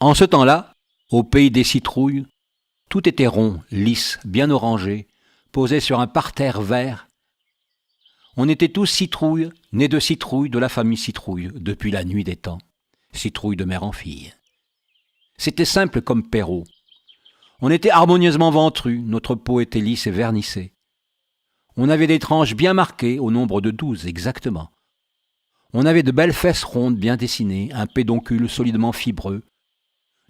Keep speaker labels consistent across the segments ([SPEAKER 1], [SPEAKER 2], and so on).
[SPEAKER 1] En ce temps-là, au pays des citrouilles, tout était rond, lisse, bien orangé, posé sur un parterre vert. On était tous citrouilles, nés de citrouilles de la famille citrouille, depuis la nuit des temps. Citrouilles de mère en fille. C'était simple comme Perrault. On était harmonieusement ventrus, notre peau était lisse et vernissée. On avait des tranches bien marquées, au nombre de 12 exactement. On avait de belles fesses rondes bien dessinées, un pédoncule solidement fibreux.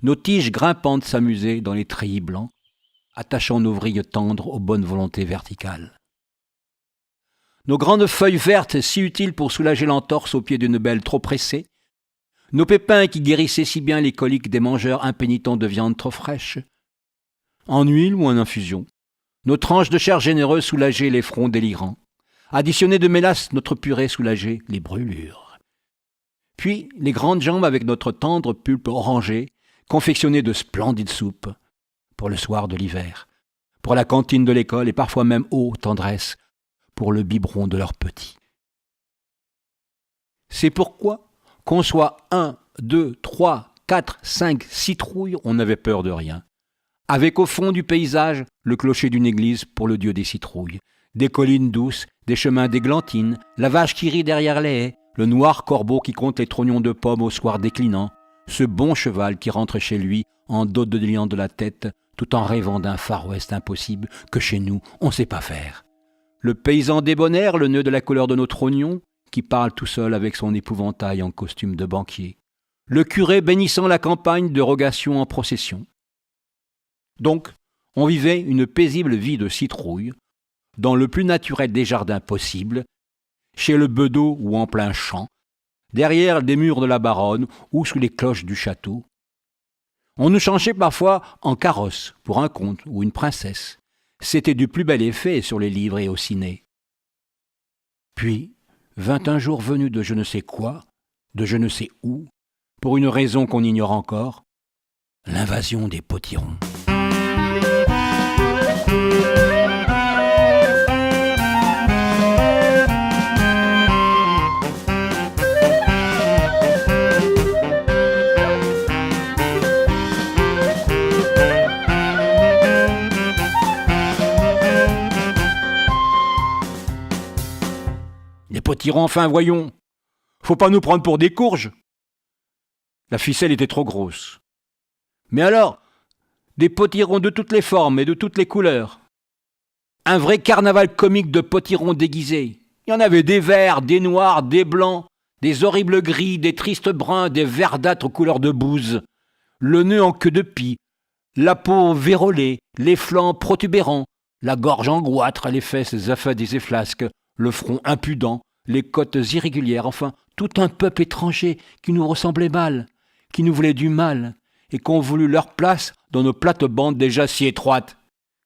[SPEAKER 1] Nos tiges grimpantes s'amusaient dans les treillis blancs, attachant nos vrilles tendres aux bonnes volontés verticales. Nos grandes feuilles vertes, si utiles pour soulager l'entorse au pied d'une belle trop pressée, nos pépins qui guérissaient si bien les coliques des mangeurs impénitents de viande trop fraîche, en huile ou en infusion, nos tranches de chair généreuse soulageaient les fronts délirants, additionnées de mélasse, notre purée soulageait les brûlures. Puis les grandes jambes avec notre tendre pulpe orangée, confectionnées de splendides soupes, pour le soir de l'hiver, pour la cantine de l'école et parfois même, ô tendresse, pour le biberon de leurs petits. C'est pourquoi, qu'on soit 1, 2, 3, 4, 5 citrouilles, on n'avait peur de rien. Avec au fond du paysage le clocher d'une église pour le dieu des citrouilles, des collines douces, des chemins d'églantines, la vache qui rit derrière les haies, le noir corbeau qui compte les trognons de pommes au soir déclinant, ce bon cheval qui rentre chez lui en dodelinant de la tête, tout en rêvant d'un Far West impossible que chez nous on ne sait pas faire. Le paysan débonnaire, le nœud de la couleur de nos trognons, qui parle tout seul avec son épouvantail en costume de banquier. Le curé bénissant la campagne de rogation en procession. Donc, on vivait une paisible vie de citrouille, dans le plus naturel des jardins possibles, chez le bedeau ou en plein champ, derrière des murs de la baronne ou sous les cloches du château. On nous changeait parfois en carrosse pour un comte ou une princesse. C'était du plus bel effet sur les livres et au ciné. Puis vint un jour venu de je ne sais quoi, de je ne sais où, pour une raison qu'on ignore encore, l'invasion des potirons. Les potirons, enfin, voyons. Faut pas nous prendre pour des courges. La ficelle était trop grosse. Mais alors, des potirons de toutes les formes et de toutes les couleurs. Un vrai carnaval comique de potirons déguisés. Il y en avait des verts, des noirs, des blancs, des horribles gris, des tristes bruns, des verdâtres couleurs de bouse. Le nœud en queue de pie, la peau vérolée, les flancs protubérants, la gorge en goitre, les fesses affadées et flasques, le front impudent, les côtes irrégulières, enfin, tout un peuple étranger qui nous ressemblait mal, qui nous voulait du mal, et qu'on voulut leur place dans nos plates-bandes déjà si étroites,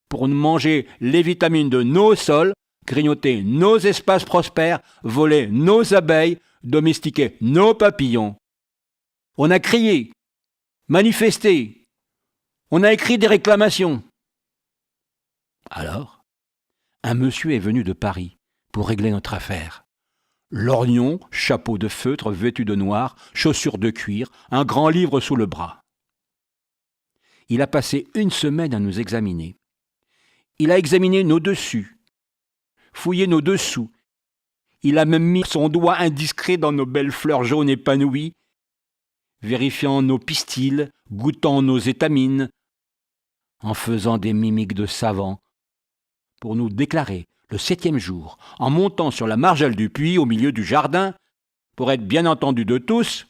[SPEAKER 1] pour nous manger les vitamines de nos sols, grignoter nos espaces prospères, voler nos abeilles, domestiquer nos papillons. On a crié, manifesté, on a écrit des réclamations. Alors, un monsieur est venu de Paris pour régler notre affaire. Lorgnon, chapeau de feutre vêtu de noir, chaussures de cuir, un grand livre sous le bras. Il a passé une semaine à nous examiner. Il a examiné nos dessus, fouillé nos dessous. Il a même mis son doigt indiscret dans nos belles fleurs jaunes épanouies, vérifiant nos pistils, goûtant nos étamines, en faisant des mimiques de savant, pour nous déclarer, le 7e jour, en montant sur la margelle du puits au milieu du jardin, pour être bien entendu de tous.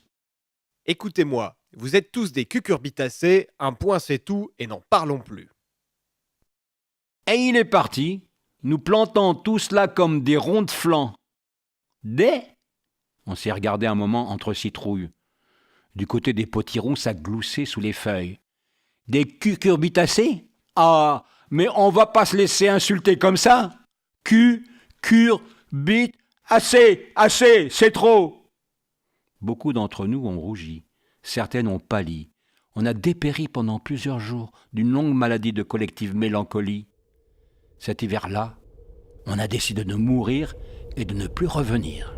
[SPEAKER 2] Écoutez-moi, vous êtes tous des cucurbitacées, un point c'est tout et n'en parlons plus.
[SPEAKER 1] Et il est parti, nous plantant tous là comme des ronds de flanc. On s'est regardé un moment entre citrouilles. Du côté des potirons, ça gloussait sous les feuilles. Des cucurbitacées ? Ah, mais on va pas se laisser insulter comme ça. Assez, c'est trop. Beaucoup d'entre nous ont rougi, certaines ont pâli. On a dépéri pendant plusieurs jours d'une longue maladie de collective mélancolie. Cet hiver-là, on a décidé de mourir et de ne plus revenir.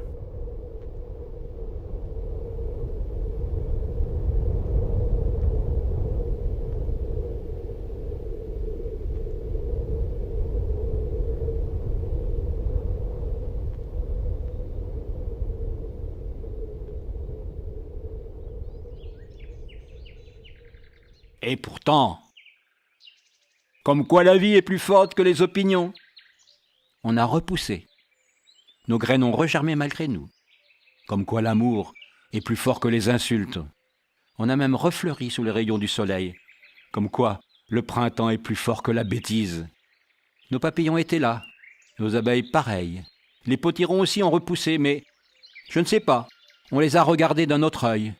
[SPEAKER 1] Et pourtant, comme quoi la vie est plus forte que les opinions. On a repoussé. Nos graines ont regermé malgré nous. Comme quoi l'amour est plus fort que les insultes. On a même refleuri sous les rayons du soleil. Comme quoi le printemps est plus fort que la bêtise. Nos papillons étaient là, nos abeilles pareilles. Les potirons aussi ont repoussé, mais je ne sais pas, on les a regardés d'un autre œil.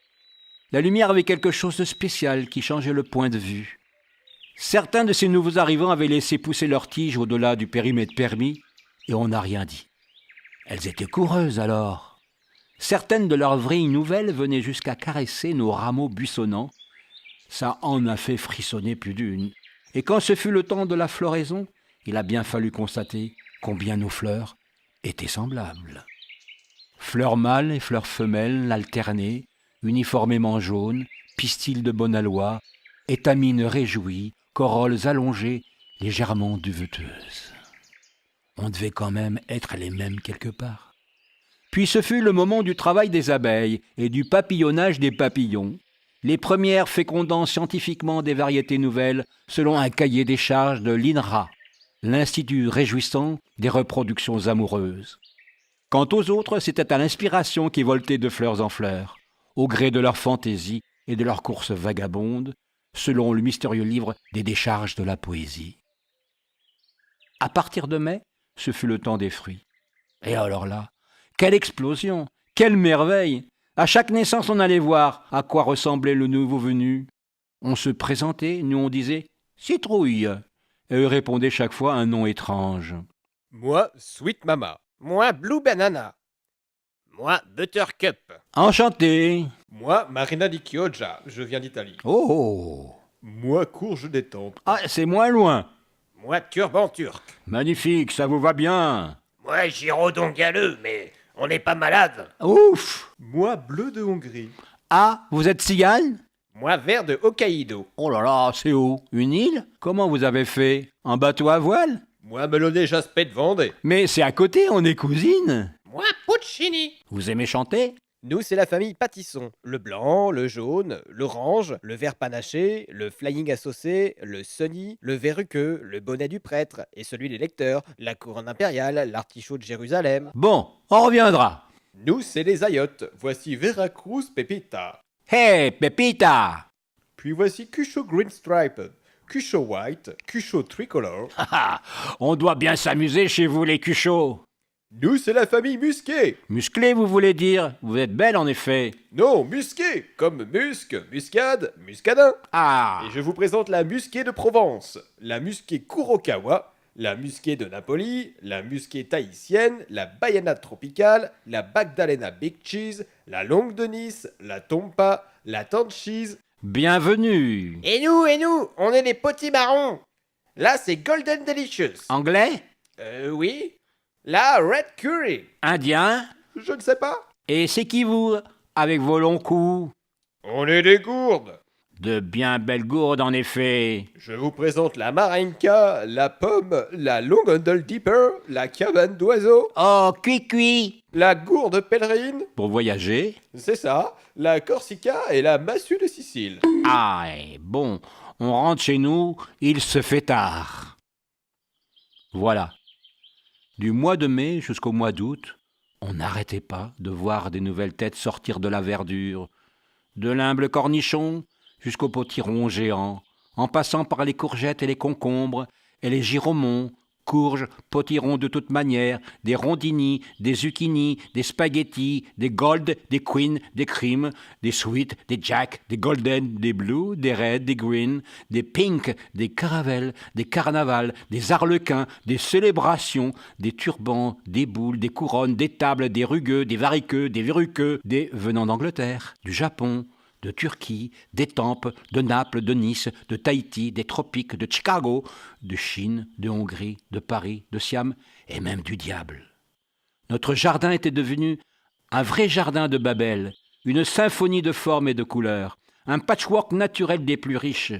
[SPEAKER 1] La lumière avait quelque chose de spécial qui changeait le point de vue. Certains de ces nouveaux arrivants avaient laissé pousser leurs tiges au-delà du périmètre permis, et on n'a rien dit. Elles étaient coureuses alors. Certaines de leurs vrilles nouvelles venaient jusqu'à caresser nos rameaux buissonnants. Ça en a fait frissonner plus d'une. Et quand ce fut le temps de la floraison, il a bien fallu constater combien nos fleurs étaient semblables. Fleurs mâles et fleurs femelles alternées, uniformément jaunes, pistils de bonne aloi, étamines réjouies, corolles allongées, légèrement duveteuses. On devait quand même être les mêmes quelque part. Puis ce fut le moment du travail des abeilles et du papillonnage des papillons, les premières fécondant scientifiquement des variétés nouvelles selon un cahier des charges de l'INRA, l'Institut réjouissant des reproductions amoureuses. Quant aux autres, c'était à l'inspiration qui voltaient de fleurs en fleurs, au gré de leur fantaisie et de leurs courses vagabondes, selon le mystérieux livre des décharges de la poésie. À partir de mai, ce fut le temps des fruits. Et alors là, quelle explosion, quelle merveille! À chaque naissance, on allait voir à quoi ressemblait le nouveau venu. On se présentait, nous on disait « Citrouille », et eux répondaient chaque fois un nom étrange.
[SPEAKER 2] Moi, Sweet Mama. Moi, Blue Banana. Moi, Buttercup.
[SPEAKER 1] Enchanté.
[SPEAKER 2] Moi, Marina di Chioggia. Je viens d'Italie.
[SPEAKER 1] Oh,
[SPEAKER 2] Moi, Courge des Tempes.
[SPEAKER 1] ah, c'est moins loin.
[SPEAKER 2] Moi, Turban Turc.
[SPEAKER 1] Magnifique, ça vous va bien.
[SPEAKER 3] Moi, Giraudon galeux, mais on n'est pas malade.
[SPEAKER 1] Ouf.
[SPEAKER 2] Moi, Bleu de Hongrie.
[SPEAKER 1] Ah, vous êtes cigane?
[SPEAKER 2] Moi, Vert de Hokkaido.
[SPEAKER 1] Oh là là, c'est haut. Une île? Comment vous avez fait? Un bateau à voile?
[SPEAKER 2] Moi, Melonais Jaspet de Vendée.
[SPEAKER 1] Mais c'est à côté, on est cousines.
[SPEAKER 3] Moi, Puccini.
[SPEAKER 1] Vous aimez chanter?
[SPEAKER 2] Nous, c'est la famille Pâtisson. Le blanc, le jaune, l'orange, le vert panaché, le flying à saucer, le sunny, le verruqueux, le bonnet du prêtre et celui des lecteurs, la couronne impériale, l'artichaut de Jérusalem.
[SPEAKER 1] Bon, on reviendra.
[SPEAKER 2] Nous, c'est les ayottes. Voici Veracruz Pepita.
[SPEAKER 1] Hey, Pepita.
[SPEAKER 2] Puis voici Cusho Green Stripe, Cusho White, Cusho Tricolor.
[SPEAKER 1] Ah, on doit bien s'amuser chez vous, les cuchots.
[SPEAKER 2] Nous, c'est la famille Musquet.
[SPEAKER 1] Musclé, vous voulez dire? Vous êtes belle, en effet.
[SPEAKER 2] Non, Musquet, comme musc, muscade, muscadin.
[SPEAKER 1] Ah,
[SPEAKER 2] Et je vous présente la Musquet de Provence, la Musquet Kurokawa, la Musquet de Napoli, la Musquet tahitienne, la Baiana tropicale, la Magdalena Big Cheese, la Longue de Nice, la Tompa, la Tante Cheese.
[SPEAKER 1] bienvenue.
[SPEAKER 3] Et nous, on est les petits marrons. Là, c'est Golden Delicious.
[SPEAKER 1] Anglais?
[SPEAKER 2] Oui. La Red Curry.
[SPEAKER 1] Indien?
[SPEAKER 2] Je ne sais pas.
[SPEAKER 1] Et c'est qui vous, avec vos longs coups?
[SPEAKER 2] On est des gourdes.
[SPEAKER 1] De bien belles gourdes, en effet.
[SPEAKER 2] Je vous présente la Marinka, la Pomme, la Long Handle Dipper, la Cabane d'oiseau,
[SPEAKER 1] Oh, cuit,
[SPEAKER 2] la Gourde pèlerine,
[SPEAKER 1] pour voyager.
[SPEAKER 2] c'est ça, la Corsica et la Massue de Sicile.
[SPEAKER 1] Ah, bon, on rentre chez nous, il se fait tard. Voilà. Du mois de mai jusqu'au mois d'août, on n'arrêtait pas de voir des nouvelles têtes sortir de la verdure, de l'humble cornichon jusqu'au potiron géant, en passant par les courgettes et les concombres, et les giromons, courges, potirons de toute manière, des rondini, des zucchini, des spaghettis, des gold, des queen, des cream, des sweet, des jack, des golden, des blue, des red, des green, des pink, des caravelles, des carnavals, des arlequins, des célébrations, des turbans, des boules, des couronnes, des tables, des rugueux, des variqueux, des verruqueux, des venant d'Angleterre, du Japon, de Turquie, d'Étampes, de Naples, de Nice, de Tahiti, des tropiques, de Chicago, de Chine, de Hongrie, de Paris, de Siam et même du diable. Notre jardin était devenu un vrai jardin de Babel, une symphonie de formes et de couleurs, un patchwork naturel des plus riches.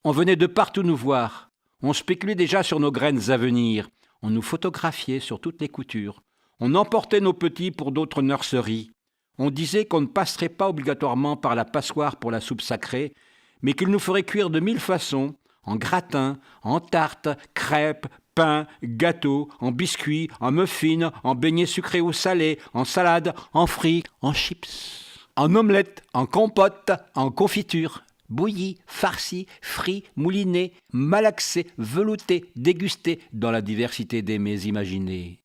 [SPEAKER 1] On venait de partout nous voir, on spéculait déjà sur nos graines à venir, on nous photographiait sur toutes les coutures, on emportait nos petits pour d'autres nurseries. On disait qu'on ne passerait pas obligatoirement par la passoire pour la soupe sacrée, mais qu'il nous ferait cuire de 1000 façons, en gratin, en tarte, crêpes, pain, gâteau, en biscuits, en muffins, en beignets sucrés ou salés, en salade, en frites, en chips, en omelette, en compote, en confiture, bouillis, farcis, frits, moulinés, malaxés, veloutés, dégustés dans la diversité des mets imaginés.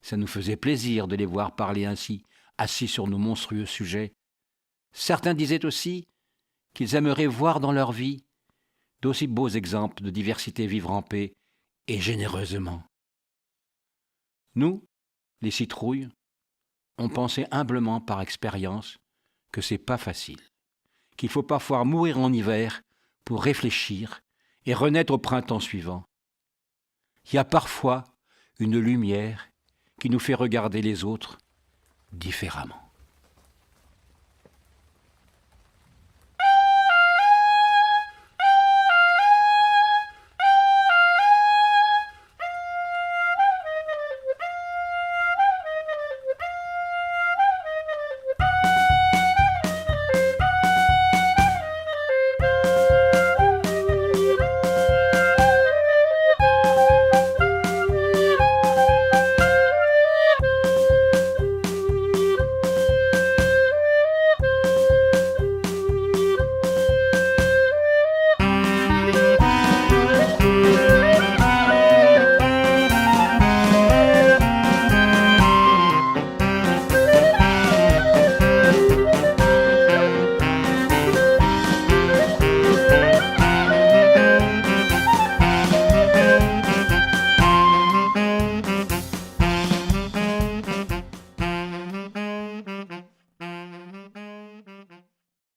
[SPEAKER 1] Ça nous faisait plaisir de les voir parler ainsi, assis sur nos monstrueux sujets. Certains disaient aussi qu'ils aimeraient voir dans leur vie d'aussi beaux exemples de diversité vivre en paix et généreusement. Nous, les citrouilles, on pensait humblement par expérience que c'est pas facile, qu'il faut parfois mourir en hiver pour réfléchir et renaître au printemps suivant. Il y a parfois une lumière qui nous fait regarder les autres différemment.